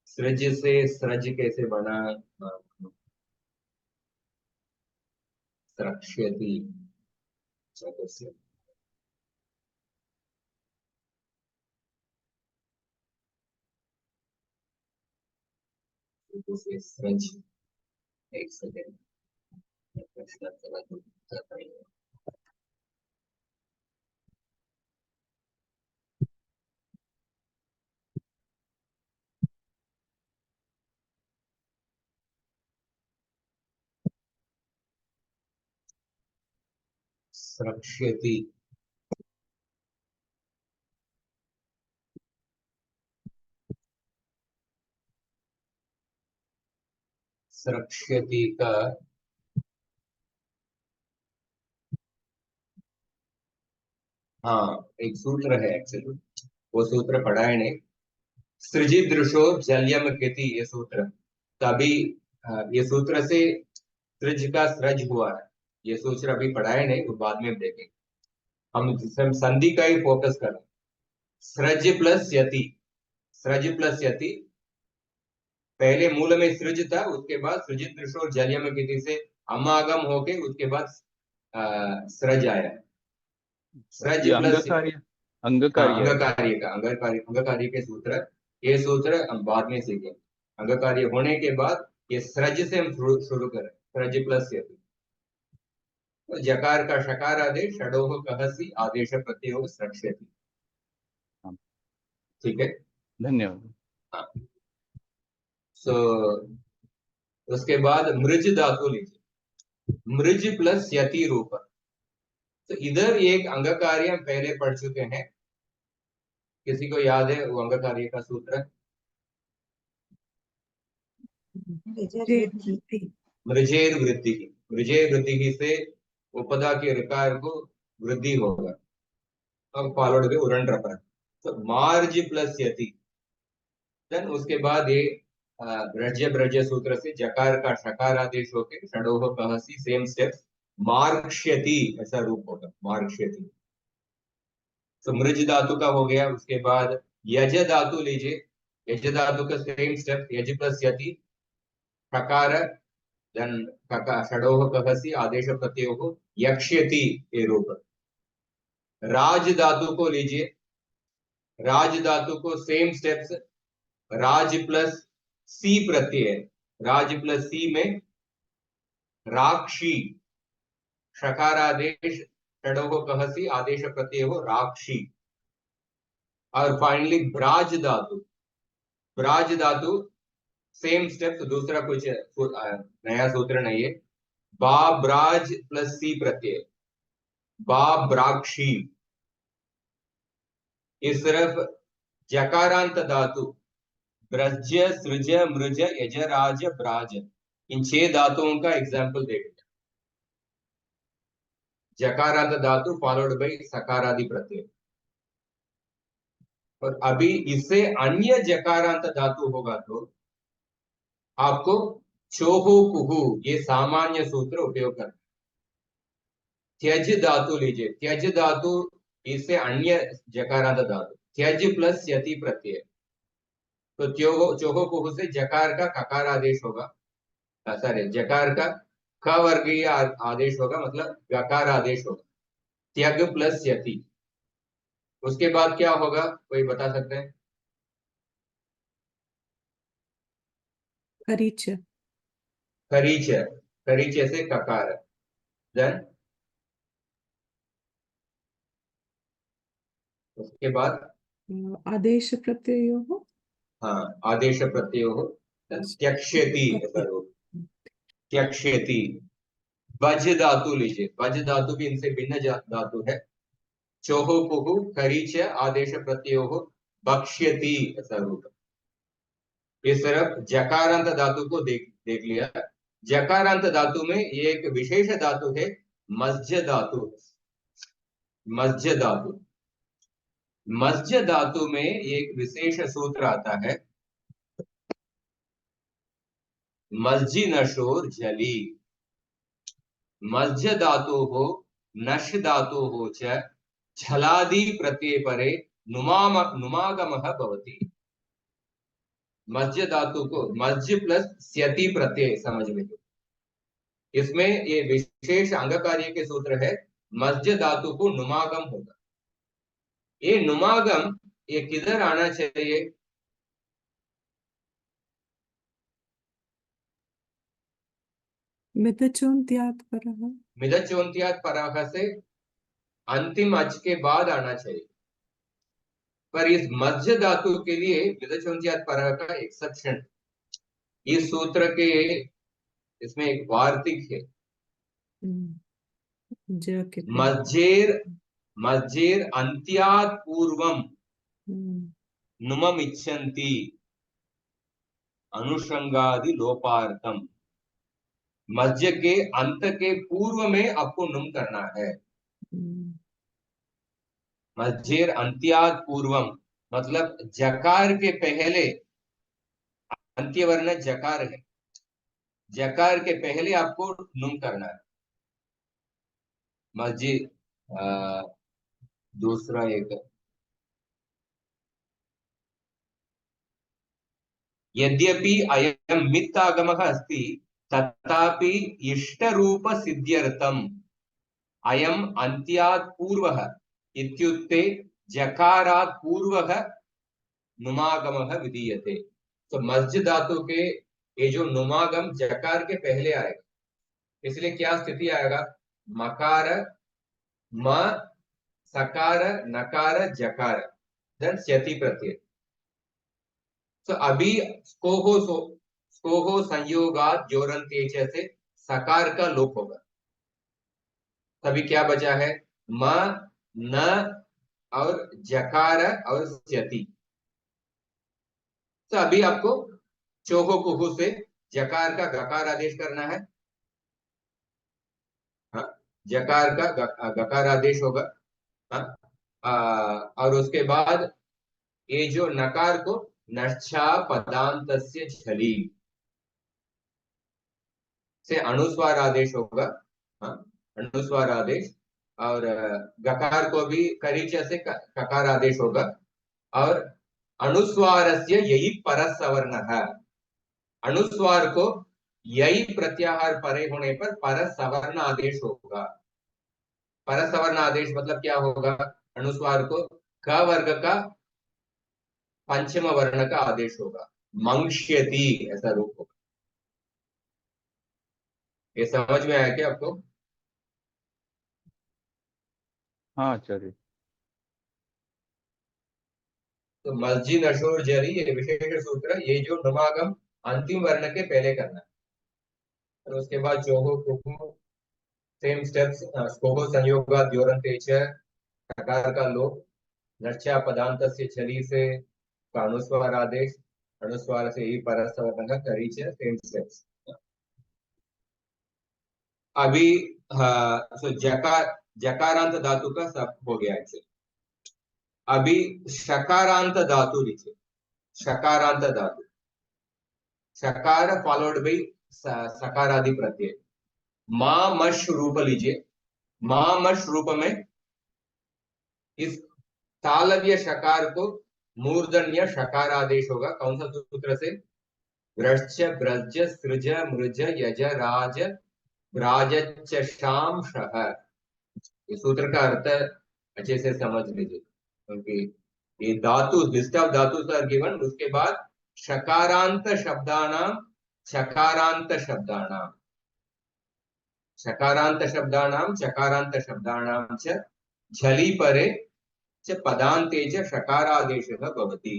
सृज से सृज कैसे बना? स्रक्ष्यति। सृज, एक सेकेंड, स्रक्ष्यति। स्रक्ष्यति का हाँ एक सूत्र है, एक्चुअली वो सूत्र पढ़ा है नहीं। सृजिदृशो जल्यम कृति, ये सूत्र तभी, ये सूत्र से सृज का सृज हुआ है, ये सूत्र अभी पढ़ा है नहीं, वो बाद में देखेंगे। हम संधि का ही फोकस कर रहे हैं। सृज प्लस यति, सृज प्लस यति, पहले मूल में सृज था, उसके बाद सृजिदृशो जल्यम कृति से अमागम होके उसके बाद सृज आया। सृज ये प्लस अंगकार्य, अंगकार्य है। अंगकार्य के सूत्र, ये सूत्र हम बाद में सीखेंगे। अंगकार्य होने के बाद ये सृज से हम शुरू करें, सृज प्लस यति। तो जकार का शकार आदेश, षडो हो कहसी आदेश प्रत्यय हो स्रक्ष्यति। हाँ। ठीक है, धन्यवाद। हाँ। सो उसके बाद मृज धातु लीजिए, मृज प्लस यति रूप। तो इधर एक अंगकार्य हम पहले पढ़ चुके हैं, किसी को याद है वो अंगकार्य का सूत्र? वृद्धि। मृजेर वृद्धि, मृजेर वृद्धि से उपदा के ऋकार को वृद्धि होगा, अब फॉलोड बाय उरंड रपर, तो मार्ज प्लस यति। देन उसके बाद ये ब्रज ब्रज सूत्र से जकार का शकार आदेश होके षडोह कहसी, सेम स्टेप्स, मार्क्ष्यति ऐसा रूप होगा, मार्क्ष्यति। तो मृज धातु का हो गया। उसके बाद यज धातु लीजिए, यज धातु का सेम स्टेप, यज प्लस यति, ठकार, देन षडोह कहसी आदेश प्रत्यय को यक्ष्यति ये रूप। राज धातु को लीजिए, राज धातु को सेम स्टेप्स, राज प्लस सी प्रत्यय, राज प्लस सी में राक्षी, शकारादेश षडोह कहसी आदेश प्रत्यय हो राक्षी। और फाइनली ब्राज धातु, ब्राज धातु सेम स्टेप्स, दूसरा कुछ नया सूत्र नहीं है, बा ब्राज प्लस सी प्रत्यय, बा ब्राक्षी। इस तरफ जकारांत धातु ब्रज, सृज, मृज, यज, राज, ब्राज, इन 6 धातुओं का एग्जाम्पल देखिए। जकारांत धातु फॉलोड बाय सकारादि प्रत्यय, और अभी इससे अन्य जकारांत धातु होगा तो आपको चोहु कुहु ये सामान्य सूत्र उपयोग करना। त्यज धातु लीजिए, त्यज धातु इससे अन्य जकारांत धातु, त्यज प्लस यति प्रत्यय, तो चोहो कुहु से जकार का ककार आदेश होगा, सॉरी जकार का क वर्गीय आदेश होगा, मतलब गकार आदेश होगा, त्यग प्लस यति। उसके बाद क्या होगा, कोई बता सकते हैं? करीच, करीच, करीच से ककार, देन उसके बाद आदेश प्रत्ययो, हाँ आदेश प्रत्यय हो, त्यक्ष्यति ऐसा रूप, त्यक्ष्यति। बज धातु लीजिए, बज धातु भी इनसे भिन्न धातु है, चोहो पुहु करीच आदेश प्रत्यय हो भक्ष्यति ऐसा रूप। इस तरफ जकारांत धातु को देख लिया। जकारांत धातु में ये एक विशेष धातु है, मज्ज धातु, मज्ज धातु। मज्ज धातु में एक विशेष सूत्र आता है, मज्जी नशोर जली, मज्ज धातु हो नश धातु हो च छलादि प्रत्यय परे नुमागमः भवति। मज्ज धातु को मज्ज प्लस स्यति प्रत्यय समझ में, इसमें ये विशेष अंगकार्य के सूत्र है, मज्ज धातु को नुमागम होगा। ये नुमागम ये किधर आना चाहिए? मितचोन्त्यात् परः, मिदचोन्त्यात् परः से अंतिम अच के बाद आना चाहिए, पर इस मध्य धातु के लिए मिदचोन्त्यात् परः का एक्सेप्शन, इस सूत्र के इसमें एक वार्तिक है, मज्जेर, मज्जेर अंत्यात् पूर्वम नुमम इच्छन्ति अनुषंगादि लोपार्थम। मध्य के अंत के पूर्व में आपको नुम करना है। मज्जेर अंत्यात् पूर्वम मतलब जकार के पहले, अंत्यवर्ण जकार है, जकार के पहले आपको नुम करना है। मस्जिद दूसरा एक, यद्यपि अयं मित् आगमः अस्ति तथापि इष्टरूप सिद्ध्यर्थम अयम् अन्त्यात् पूर्वः इत्युक्ते जकारात् पूर्वः नुमागमः विधीयते। तो मस्जिद धातु के ये जो नुमागम जकार के पहले आएगा, इसलिए क्या स्थिति आएगा, मकार म सकार नकार जकार देन स्यति प्रत्यय। तो अभी स्कोहो संयोगात जोरंते से सकार का लोप होगा, तभी क्या बचा है, म न और जकार और स्यति। तो अभी आपको चोहो कुहु से जकार का गकार आदेश करना है, हाँ, जकार का गकार आदेश होगा, हाँ, और उसके बाद ये जो नकार को नच्छा पदांतस्य झली से अनुस्वार आदेश होगा, हाँ, अनुस्वार आदेश, और गकार को भी करीच से ककार आदेश होगा, और अनुस्वारस्य यही परसवर्ण है, अनुस्वार को यही प्रत्याहार परे होने पर परसवर्ण आदेश होगा। परसवर्ण आदेश मतलब क्या होगा, अनुस्वार को क वर्ग का पंचम वर्ण का आदेश होगा, मंक्ष्यति ऐसा रूप होगा। ये समझ में आया क्या आपको? हाँ आचार्य। तो मस्जिद अशोर जरी ये विशेष सूत्र, ये जो नुमागम अंतिम वर्ण के पहले करना है, और उसके बाद चोहो कुहु सेम स्टेप्स, स्कोहो संयोगा द्योरंते च, प्रकार का लोप, नर्चा पदांतस्य छली से का अनुस्वार आदेश, अनुस्वार से ही परसवर्ण का करीच, सेम स्टेप्स। अभी जकारांत धातु का सब हो गया है। अभी शकारांत धातु लिखिए, शकारांत धातु, शकार फॉलोड बाई सकारादि प्रत्यय, मां मश रूप लीजिए, मां मश रूप में इस तालव्य शकार को मूर्धन्य शकार आदेश होगा। कौन सा सूत्र से? व्रश्च ब्रज सृज मृज यज राज राजच्च शाम शह। इस सूत्र का अर्थ अच्छे से समझ लीजिए, क्योंकि ये धातु लिस्ट ऑफ धातु आर गिवन, उसके बाद शकारांत शब्दानाम चकारांत शब्दानाम, शकारांत शब्दानाम चकारांत शब्दानाम च झलि परे च पदान्ते च शकारादेशः भवति।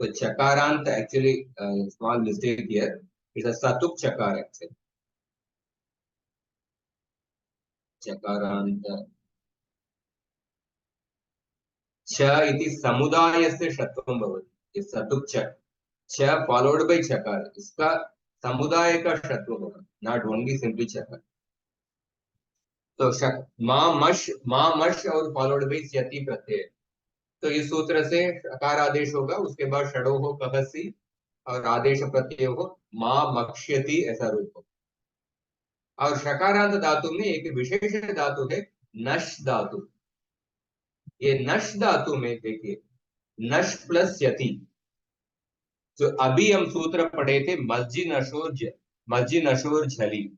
तो चकारांत actually small mistake here, it's a सतुक चकार एक्चुअली, चकारांत च इति समुदायस्य षत्वं भवति, ये सतुक च फॉलोड बाय चकार, इसका समुदाय का षत्व होगा, नॉट ओनली सिंपली चकार। तो मां मश और फॉलोड बाय स्यति प्रत्यय, तो इस सूत्र से शकार आदेश होगा, उसके बाद षडो हो कहसी और आदेश प्रत्यय हो मां मक्ष्यति ऐसा रूप हो। और शकारांत धातु में एक विशेष धातु है नश धातु। ये नश धातु में देखिए नश प्लस यति, जो अभी हम सूत्र पढ़े थे मस्जिद नशोर झली,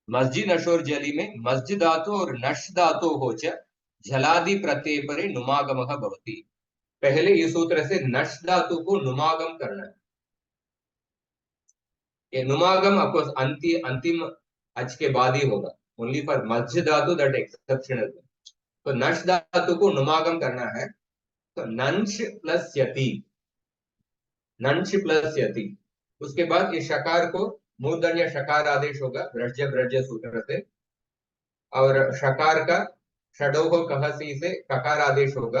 मस्जिद नशोर झली में मस्जिद धातु और नश धातु हो झलादि प्रत्यय परे नुमागमः भवति। पहले इस सूत्र से नश धातु को नुमागम करना है। ये नुमागम आपको अंतिम अच के बाद ही होगा, ओनली फॉर मस्जिद धातु दैट एक्सेप्शनल। तो नश धातु को नुमागम करना है, तो नंश प्लस यति, नंश प्लस यति, उसके बाद इस शकार को मूर्धन्य शकार आदेश होगा ब्रज ब्रज सूत्र से, और शकार का षडोह कहसी से ककार आदेश होगा,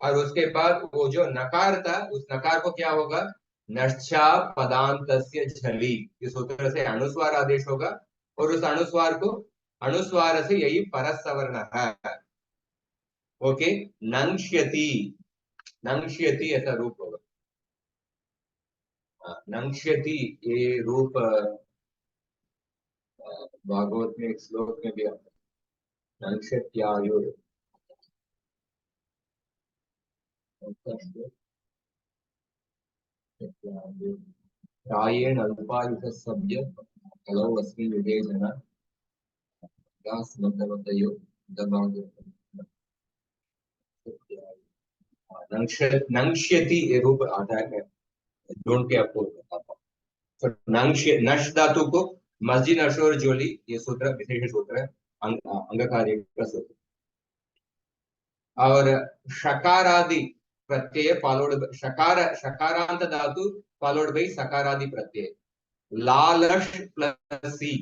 और उसके बाद वो जो नकार था उस नकार को क्या होगा, नच्छा पदांतस्य झली, इस सूत्र से अनुस्वार आदेश होगा, और उस अनुस्वार को अनुस्वार से यही परसवर्ण है, ओके, नंक्ष्यति, नंक्ष्यति ऐसा रूप होगा। नंक्ष्यति ये रूप भागवत में एक श्लोक में भी आता है, नंक्ष्यत्यायुर, प्रायेण अल्पायुष सभ्य कलौ अस्मिन् युगे जना दासमतवतयो दभाग्य। नंक्ष्यति ये रूप आता है, ढूंढ के आपको बताता हूँ। तो नश धातु को मस्जिद अशोर जोली, ये सूत्र विशेष सूत्र है, अंगकार्य का सूत्र। और शकारादि प्रत्यय followed शकारांत धातु followed by सकारादि प्रत्यय लालश प्लस सी,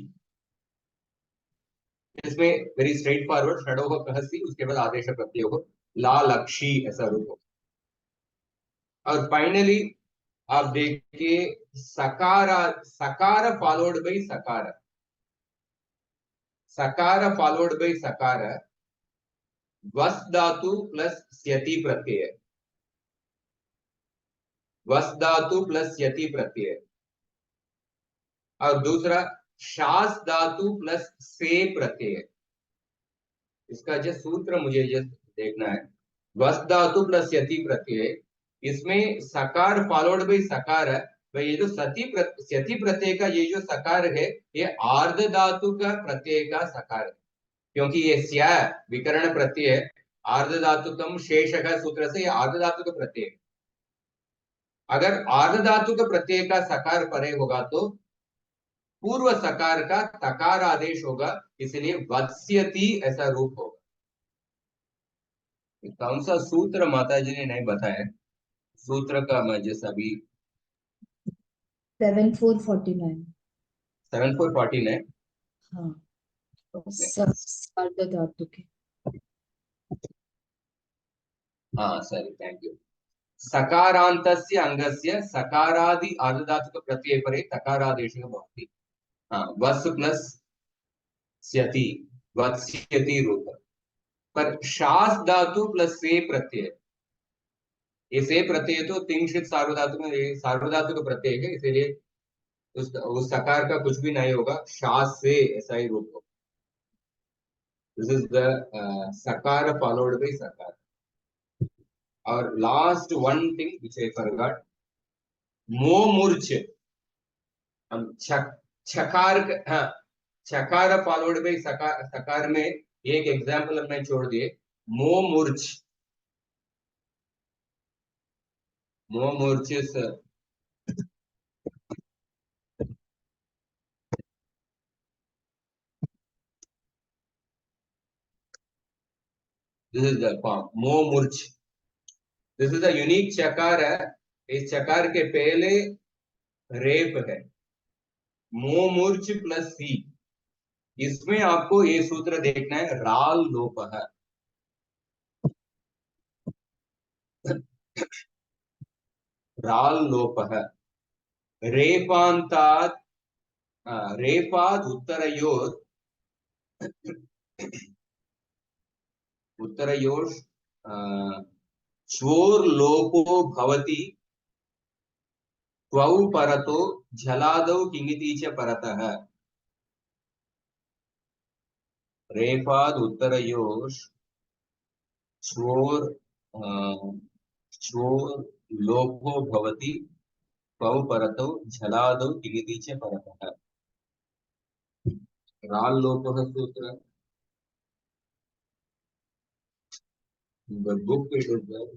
इसमें वेरी स्ट्रेट फॉरवर्ड षडो को कह सी, उसके बाद आदेश प्रत्यय हो लालक्षी ऐसा रूप हो। और फाइनली आप देखिए सकार फॉलोड बाई सकार, सकार फॉलोड बाई सकार, वस धातु प्लस स्यति प्रत्यय, वस धातु प्लस स्यति प्रत्यय। और दूसरा शास धातु प्लस से प्रत्यय। इसका जो सूत्र मुझे जस्ट देखना है, वस धातु प्लस यति प्रत्यय, इसमें सकार फॉलोड बाई सकार है। भाई ये जो स्यति प्रत्यय का ये जो सकार है, ये आर्ध धातु का प्रत्यय का सकार है, क्योंकि ये स्या विकर्ण प्रत्यय है, आर्ध धातुकम शेष का सूत्र से ये आर्ध धातु का प्रत्यय। अगर आर्ध धातु का प्रत्यय का सकार परे होगा तो पूर्व सकार का तकार आदेश होगा, इसलिए वत्स्यति ऐसा रूप होगा। कौन सा सूत्र माता जी ने नहीं बताया, सूत्र का मैं जैसा अभी 7449। 7449। हाँ, Okay. सार्ध धातु के। हाँ सर, थैंक यू। सकारांतस्य अंगस्य सकारादि आर्धधातुक प्रत्यय परे तकारादेशः भवति। हाँ, वस् प्लस स्यति, वत्स्यति रूप। पर शास धातु प्लस से प्रत्यय, ये से प्रत्यय तो तिंशित सार्वधातुक में सार्वधातुक प्रत्यय है, इसीलिए उस सकार का कुछ भी नहीं होगा, शास से ऐसा ही रूप होगा। दिस इज द सकार फॉलोड बाय सकार। और last one thing which I forgot, मोमूर्छ, हम छकार, हाँ, छकार फॉलोड बाय सकार, सकार में एक एग्जांपल हमने छोड़ दिए, मोमूर्छ। मोमूर्छ this is the form मोमूर्छ। दिस इज अ यूनिक चकार है, इस चकार के पहले रेप है, मोमूर्छ प्लस सी। इसमें आपको ये सूत्र देखना है, राल लोप है, राल लोप है, रेपांतात् रेपाद उत्तरयोर, उत्तरयोर श्वोर लोपो भवति, क्वौ परतो झलादौ किंगिति च परतः। रेफाद उत्तरयोर श्वोर श्वोर लोपो भवति, क्वौ परतो झलादौ किंगिति च परतः। राल लोपः सूत्र, the book it is there.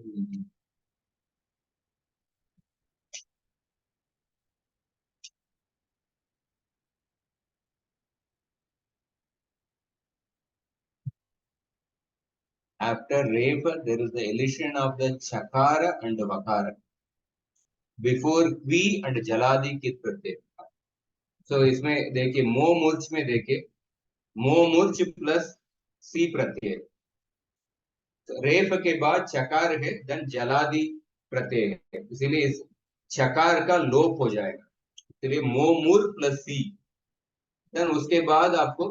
After rape, there is the elision of the chakara and the vakara before kvi and jaladi kit pratyay. So इसमें देखिए मोमूर्छ में देखिए, मोमूर्छ प्लस सी प्रत्यय, रेफ के बाद चकार है, देन जलादि प्रत्यय है, इसीलिए इस चकार का लोप हो जाएगा, इसलिए मोमूर प्लस सी। देन उसके बाद आपको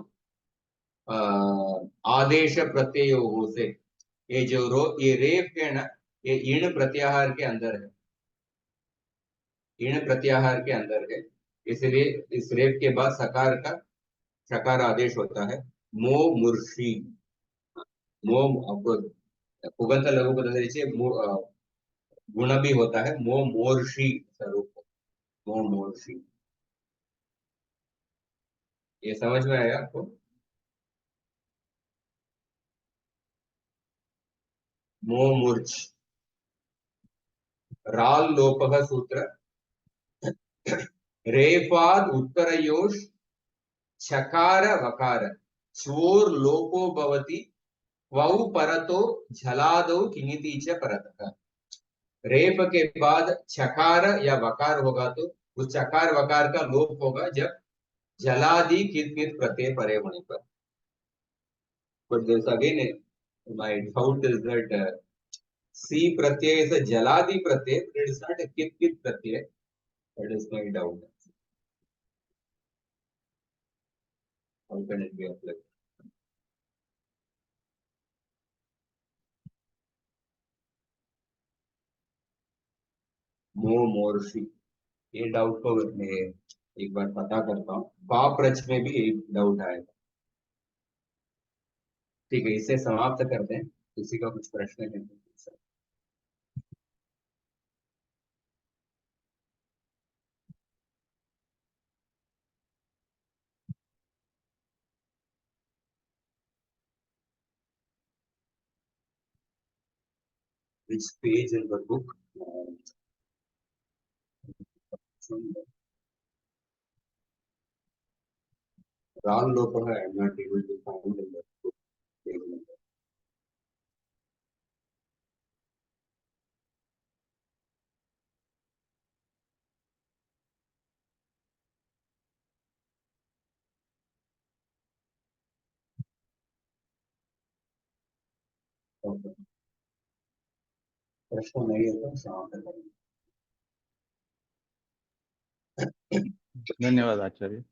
आदेश प्रत्यय से, ये जो ये रेफ है ना, ये इण प्रत्याहार के अंदर है, इण प्रत्याहार के अंदर है, इसलिए इस रेफ के बाद सकार का शकार आदेश होता है, मो मूर्षि। मो आपको पुगंत लघु पदस्य गुण भी होता है, मो मोर्षि स्वरूप, मो मोर्षि। ये समझ में आया आपको? मो मूर्छ, राल लोपः सूत्र, रेफाद उत्तरयोश चकार वकार, चोर लोपो भवति, क्वौ परतो झलादौ किंगिति च परतः। रेप के बाद छकार या वकार होगा तो उस चकार वकार का लोप होगा जब जलादि कित कित प्रत्यय परे होने पर। But there's again my doubt is that C pratyay is a jaladi pratyay, but it is not a kit kit pratyay. That is my doubt. How can it be applied? Morshi, ये डाउट को मैं एक बार पता करता हूँ। पाप रच में भी एक डाउट आएगा। ठीक है, इसे समाप्त करते हैं। किसी का कुछ प्रश्न है? Which page in the book? Ral Lopaha, I am not able to find in the book. Okay. प्रश्न नहीं है तो समाप्त करेंगे। धन्यवाद आचार्य।